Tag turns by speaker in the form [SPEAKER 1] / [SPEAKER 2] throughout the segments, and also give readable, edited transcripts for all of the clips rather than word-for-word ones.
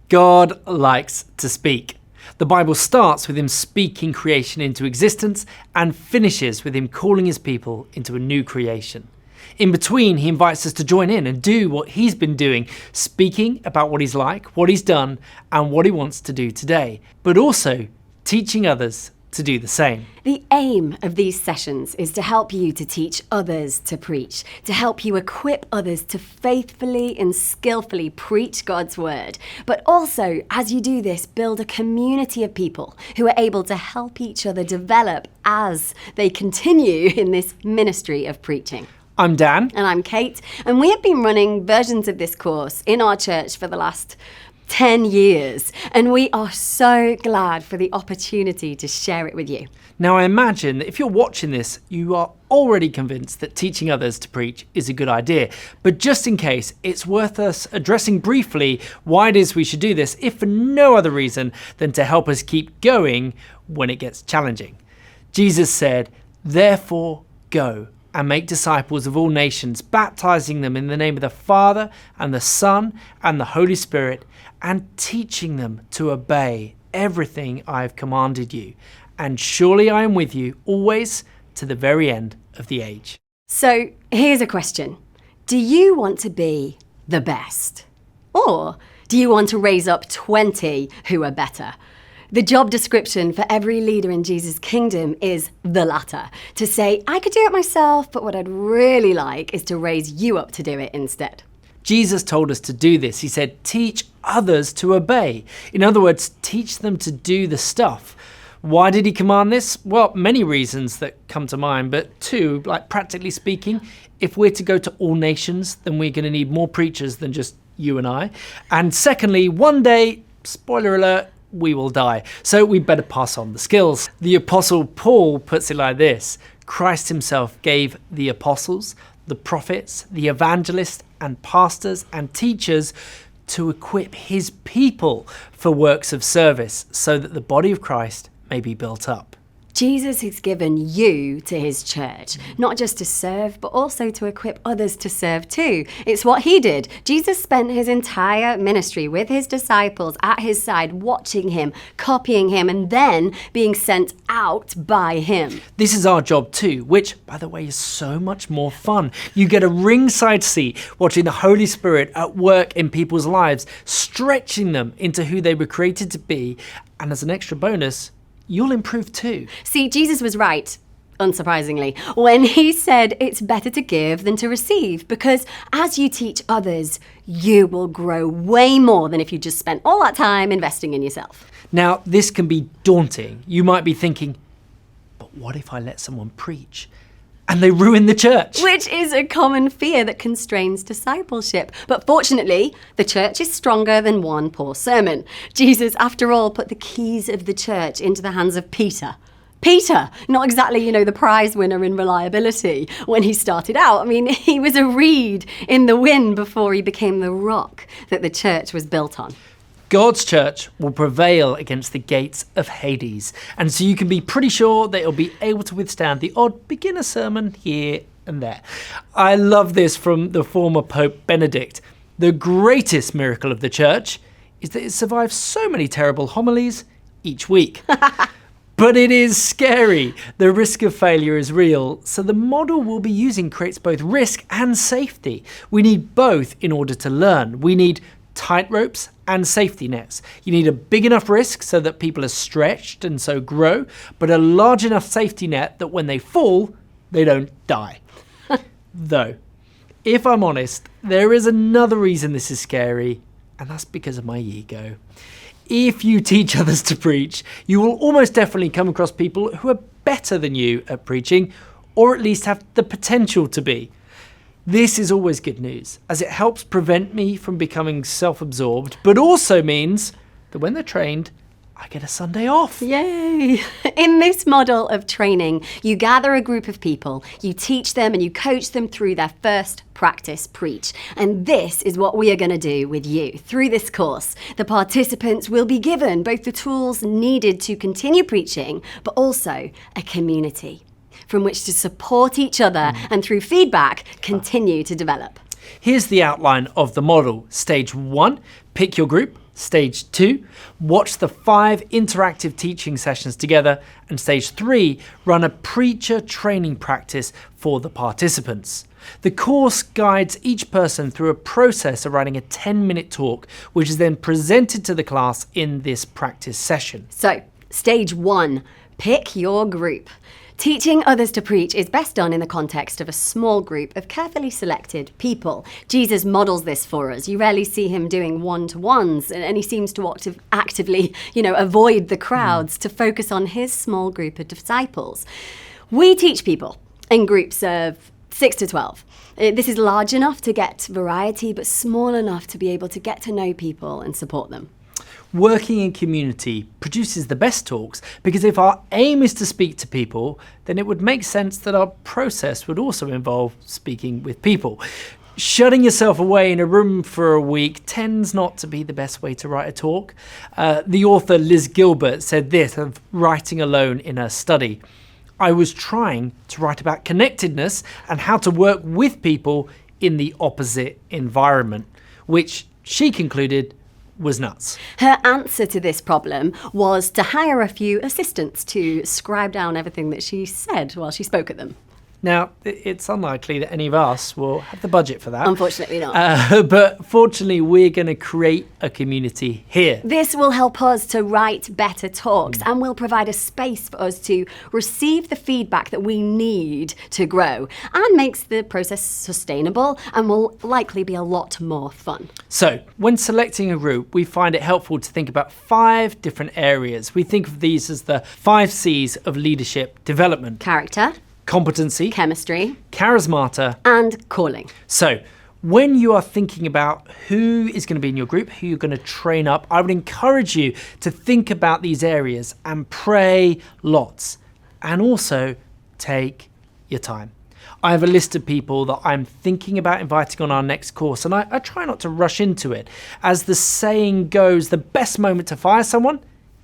[SPEAKER 1] God likes to speak. The Bible starts with him speaking creation into existence and finishes with him calling his people into a new creation. In between, he invites us to join in and do what he's been doing, speaking about what he's like, what he's done, and what he wants to do today, but also teaching others to do the same.
[SPEAKER 2] The aim of these sessions is to help you to teach others to preach, to help you equip others to faithfully and skillfully preach God's word. But also, as you do this, build a community of people who are able to help each other develop as they continue in this ministry of preaching.
[SPEAKER 1] I'm Dan.
[SPEAKER 2] And I'm Kate. And we have been running versions of this course in our church for the last 10 years, and we are so glad for the opportunity to share it with you.
[SPEAKER 1] Now, I imagine that if you're watching this, you are already convinced that teaching others to preach is a good idea. But just in case, it's worth us addressing briefly why it is we should do this, if for no other reason than to help us keep going when it gets challenging. Jesus said, "Therefore go and make disciples of all nations, baptizing them in the name of the Father and the Son and the Holy Spirit, and teaching them to obey everything I have commanded you. And surely I am with you always to the very end of the age."
[SPEAKER 2] So here's a question. Do you want to be the best? Or do you want to raise up 20 who are better? The job description for every leader in Jesus' kingdom is the latter. To say, I could do it myself, but what I'd really like is to raise you up to do it instead.
[SPEAKER 1] Jesus told us to do this. He said, teach others to obey. In other words, teach them to do the stuff. Why did he command this? Well, many reasons that come to mind, but two, like practically speaking, if we're to go to all nations, then we're going to need more preachers than just you and I. And secondly, one day, spoiler alert, we will die. So we better pass on the skills. The Apostle Paul puts it like this: Christ himself gave the apostles, the prophets, the evangelists, and pastors and teachers to equip his people for works of service so that the body of Christ may be built up.
[SPEAKER 2] Jesus has given you to his church, not just to serve, but also to equip others to serve too. It's what he did. Jesus spent his entire ministry with his disciples at his side, watching him, copying him, and then being sent out by him.
[SPEAKER 1] This is our job too, which, by the way, is so much more fun. You get a ringside seat watching the Holy Spirit at work in people's lives, stretching them into who they were created to be, and as an extra bonus, you'll improve too.
[SPEAKER 2] See, Jesus was right, unsurprisingly, when he said it's better to give than to receive, because as you teach others, you will grow way more than if you just spent all that time investing in yourself.
[SPEAKER 1] Now, this can be daunting. You might be thinking, but what if I let someone preach and they ruin the church?
[SPEAKER 2] Which is a common fear that constrains discipleship. But fortunately, the church is stronger than one poor sermon. Jesus, after all, put the keys of the church into the hands of Peter. Peter, not exactly, the prize winner in reliability when he started out. I mean, he was a reed in the wind before he became the rock that the church was built on.
[SPEAKER 1] God's church will prevail against the gates of Hades, and so you can be pretty sure that it'll be able to withstand the odd beginner sermon here and there. I love this from the former Pope Benedict. The greatest miracle of the church is that it survives so many terrible homilies each week. But it is scary. The risk of failure is real, so the model we'll be using creates both risk and safety. We need both in order to learn. We need tight ropes and safety nets. You need a big enough risk so that people are stretched and so grow, but a large enough safety net that when they fall, they don't die. Though, if I'm honest, there is another reason this is scary, and that's because of my ego. If you teach others to preach, you will almost definitely come across people who are better than you at preaching, or at least have the potential to be. This is always good news, as it helps prevent me from becoming self-absorbed, but also means that when they're trained, I get a Sunday off.
[SPEAKER 2] Yay! In this model of training, you gather a group of people, you teach them and you coach them through their first practice preach. And this is what we are going to do with you. Through this course, the participants will be given both the tools needed to continue preaching, but also a community from which to support each other and through feedback, continue to develop.
[SPEAKER 1] Here's the outline of the model. Stage 1, pick your group. Stage 2, watch the 5 interactive teaching sessions together. And stage 3, run a preacher training practice for the participants. The course guides each person through a process of writing a 10-minute talk, which is then presented to the class in this practice session.
[SPEAKER 2] So, stage 1, pick your group. Teaching others to preach is best done in the context of a small group of carefully selected people. Jesus models this for us. You rarely see him doing one-to-ones, and he seems to actively, avoid the crowds to focus on his small group of disciples. We teach people in groups of 6 to 12. This is large enough to get variety, but small enough to be able to get to know people and support them.
[SPEAKER 1] Working in community produces the best talks because if our aim is to speak to people, then it would make sense that our process would also involve speaking with people. Shutting yourself away in a room for a week tends not to be the best way to write a talk. The author Liz Gilbert said this of writing alone in her study. I was trying to write about connectedness and how to work with people in the opposite environment, which she concluded was nuts.
[SPEAKER 2] Her answer to this problem was to hire a few assistants to scribe down everything that she said while she spoke at them.
[SPEAKER 1] Now, it's unlikely that any of us will have the budget for that.
[SPEAKER 2] Unfortunately not.
[SPEAKER 1] But fortunately, we're going to create a community here.
[SPEAKER 2] This will help us to write better talks and will provide a space for us to receive the feedback that we need to grow and makes the process sustainable and will likely be a lot more fun.
[SPEAKER 1] So, when selecting a group, we find it helpful to think about 5 different areas. We think of these as the 5 C's of leadership development.
[SPEAKER 2] Character,
[SPEAKER 1] Competency,
[SPEAKER 2] chemistry,
[SPEAKER 1] charismata,
[SPEAKER 2] and calling.
[SPEAKER 1] So, when you are thinking about who is going to be in your group, who you're going to train up, I would encourage you to think about these areas and pray lots. And also, take your time. I have a list of people that I'm thinking about inviting on our next course, and I try not to rush into it. As the saying goes, the best moment to fire someone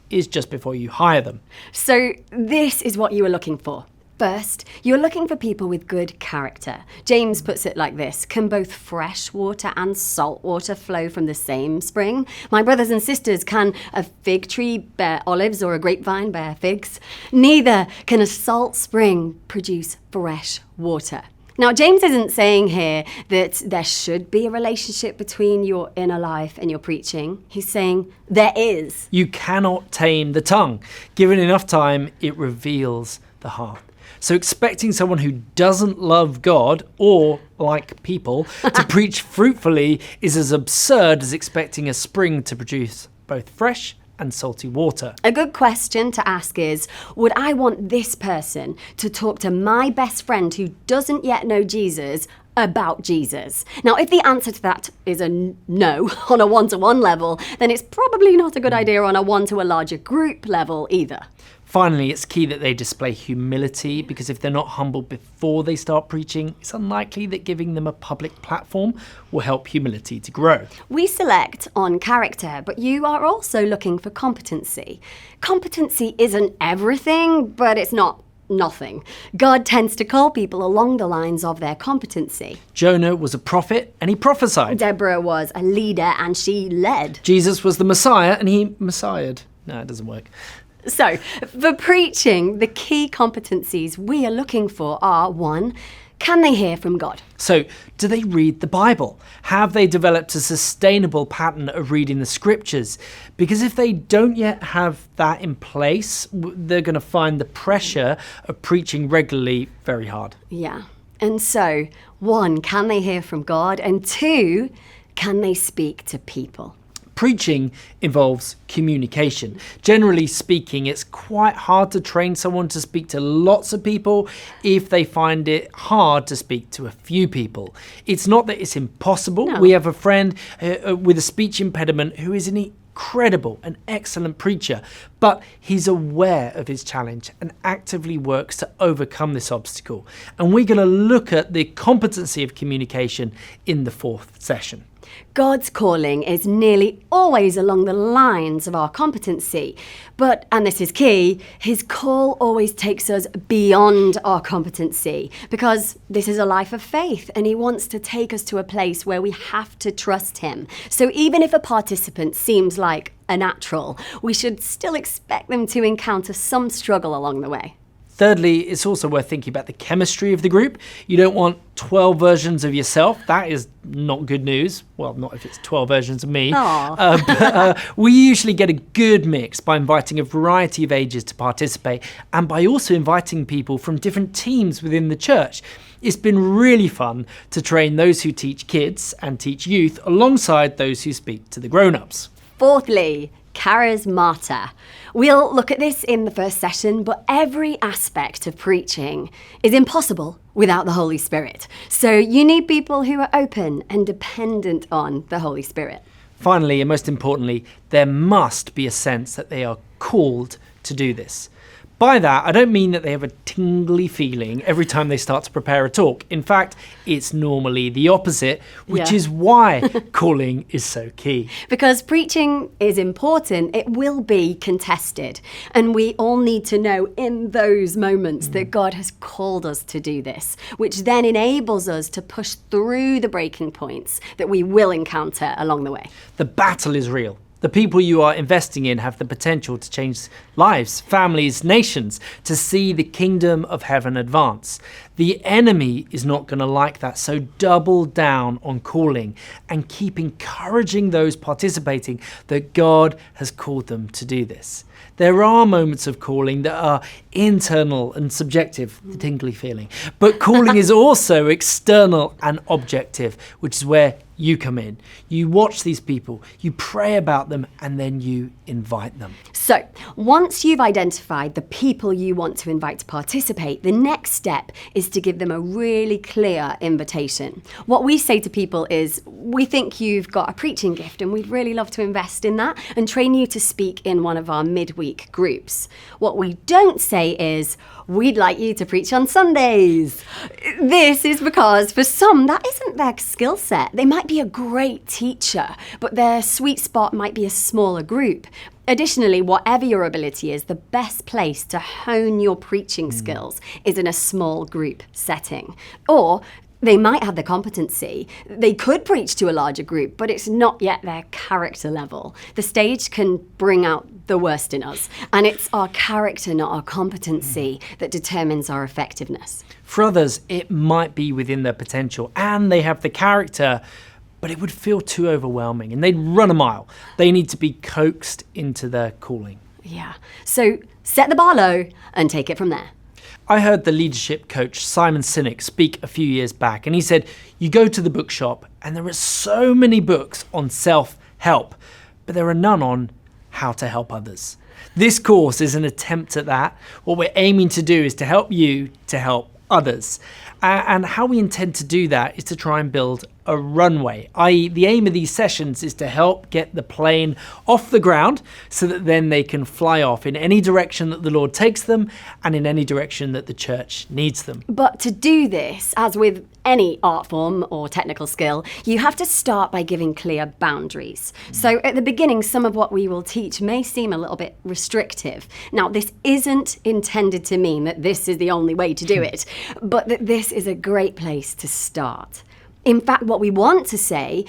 [SPEAKER 1] is just before you hire them.
[SPEAKER 2] So, this is what you are looking for. First, you're looking for people with good character. James puts it like this: can both fresh water and salt water flow from the same spring? My brothers and sisters, can a fig tree bear olives or a grapevine bear figs? Neither can a salt spring produce fresh water. Now, James isn't saying here that there should be a relationship between your inner life and your preaching. He's saying there is.
[SPEAKER 1] You cannot tame the tongue. Given enough time, it reveals the heart. So expecting someone who doesn't love God or like people to preach fruitfully is as absurd as expecting a spring to produce both fresh and salty water.
[SPEAKER 2] A good question to ask is, would I want this person to talk to my best friend who doesn't yet know Jesus about Jesus? Now, if the answer to that is a no on a one-to-one level, then it's probably not a good idea on a one-to-a-larger group level either.
[SPEAKER 1] Finally, it's key that they display humility, because if they're not humble before they start preaching, it's unlikely that giving them a public platform will help humility to grow.
[SPEAKER 2] We select on character, but you are also looking for competency. Competency isn't everything, but it's not nothing. God tends to call people along the lines of their competency.
[SPEAKER 1] Jonah was a prophet and he prophesied.
[SPEAKER 2] Deborah was a leader and she led.
[SPEAKER 1] Jesus was the Messiah and he messiahed. No, it doesn't work.
[SPEAKER 2] So, for preaching, the key competencies we are looking for are: 1, can they hear from God?
[SPEAKER 1] So, do they read the Bible? Have they developed a sustainable pattern of reading the scriptures? Because if they don't yet have that in place, they're going to find the pressure of preaching regularly very hard.
[SPEAKER 2] Yeah. And so, 1, can they hear from God? And 2, can they speak to people?
[SPEAKER 1] Preaching involves communication. Generally speaking, it's quite hard to train someone to speak to lots of people if they find it hard to speak to a few people. It's not that it's impossible.
[SPEAKER 2] No.
[SPEAKER 1] We have a friend with a speech impediment who is an incredible and excellent preacher, but he's aware of his challenge and actively works to overcome this obstacle. And we're going to look at the competency of communication in the 4th session.
[SPEAKER 2] God's calling is nearly always along the lines of our competency. But, and this is key, his call always takes us beyond our competency, because this is a life of faith and he wants to take us to a place where we have to trust him. So even if a participant seems like a natural, we should still expect them to encounter some struggle along the way.
[SPEAKER 1] Thirdly, it's also worth thinking about the chemistry of the group. You don't want 12 versions of yourself. That is not good news. Well, not if it's 12 versions of me. We usually get a good mix by inviting a variety of ages to participate and by also inviting people from different teams within the church. It's been really fun to train those who teach kids and teach youth alongside those who speak to the grown-ups.
[SPEAKER 2] Fourthly, charismata. We'll look at this in the first session, but every aspect of preaching is impossible without the Holy Spirit. So you need people who are open and dependent on the Holy Spirit.
[SPEAKER 1] Finally, and most importantly, there must be a sense that they are called to do this. By that, I don't mean that they have a tingly feeling every time they start to prepare a talk. In fact, it's normally the opposite, which is why calling is so key.
[SPEAKER 2] Because preaching is important, it will be contested. And we all need to know in those moments that God has called us to do this, which then enables us to push through the breaking points that we will encounter along the way.
[SPEAKER 1] The battle is real. The people you are investing in have the potential to change lives, families, nations, to see the kingdom of heaven advance. The enemy is not going to like that, so double down on calling and keep encouraging those participating that God has called them to do this. There are moments of calling that are internal and subjective, the tingly feeling, but calling is also external and objective, which is where you come in. You watch these people, you pray about them, and then you invite them.
[SPEAKER 2] So, once you've identified the people you want to invite to participate, the next step is to give them a really clear invitation. What we say to people is, we think you've got a preaching gift and we'd really love to invest in that and train you to speak in one of our midweek groups. What we don't say is, we'd like you to preach on Sundays. This is because for some, that isn't their skill set. They might be a great teacher, but their sweet spot might be a smaller group. Additionally, whatever your ability is, the best place to hone your preaching skills is in a small group setting. Or they might have the competency. They could preach to a larger group, but it's not yet their character level. The stage can bring out the worst in us, and it's our character, not our competency, that determines our effectiveness.
[SPEAKER 1] For others, it might be within their potential, and they have the character, but it would feel too overwhelming, and they'd run a mile. They need to be coaxed into their calling.
[SPEAKER 2] Yeah. So set the bar low and take it from there.
[SPEAKER 1] I heard the leadership coach Simon Sinek speak a few years back, and he said, you go to the bookshop and there are so many books on self-help, but there are none on how to help others. This course is an attempt at that. What we're aiming to do is to help you to help others. And how we intend to do that is to try and build a runway, i.e. the aim of these sessions is to help get the plane off the ground so that then they can fly off in any direction that the Lord takes them and in any direction that the church needs them.
[SPEAKER 2] But to do this, as with any art form or technical skill, you have to start by giving clear boundaries. So at the beginning, some of what we will teach may seem a little bit restrictive. Now, this isn't intended to mean that this is the only way to do it, but that this is a great place to start. In fact, what we want to say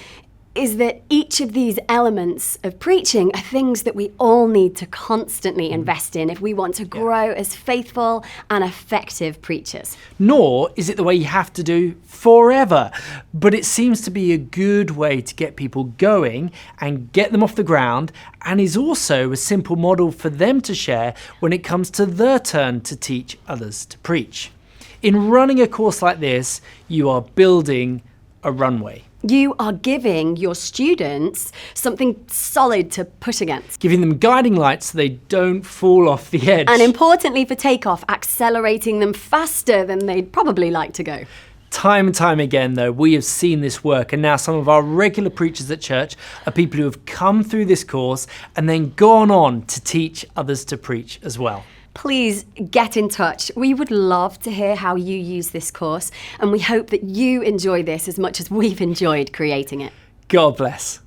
[SPEAKER 2] is that each of these elements of preaching are things that we all need to constantly invest in if we want to grow as faithful and effective preachers.
[SPEAKER 1] Nor is it the way you have to do forever, but it seems to be a good way to get people going and get them off the ground, and is also a simple model for them to share when it comes to their turn to teach others to preach. In running a course like this, you are building a runway.
[SPEAKER 2] You are giving your students something solid to push against.
[SPEAKER 1] Giving them guiding lights so they don't fall off the edge.
[SPEAKER 2] And importantly for takeoff, accelerating them faster than they'd probably like to go.
[SPEAKER 1] Time and time again, though, we have seen this work, and now some of our regular preachers at church are people who have come through this course and then gone on to teach others to preach as well.
[SPEAKER 2] Please get in touch. We would love to hear how you use this course, and we hope that you enjoy this as much as we've enjoyed creating it.
[SPEAKER 1] God bless.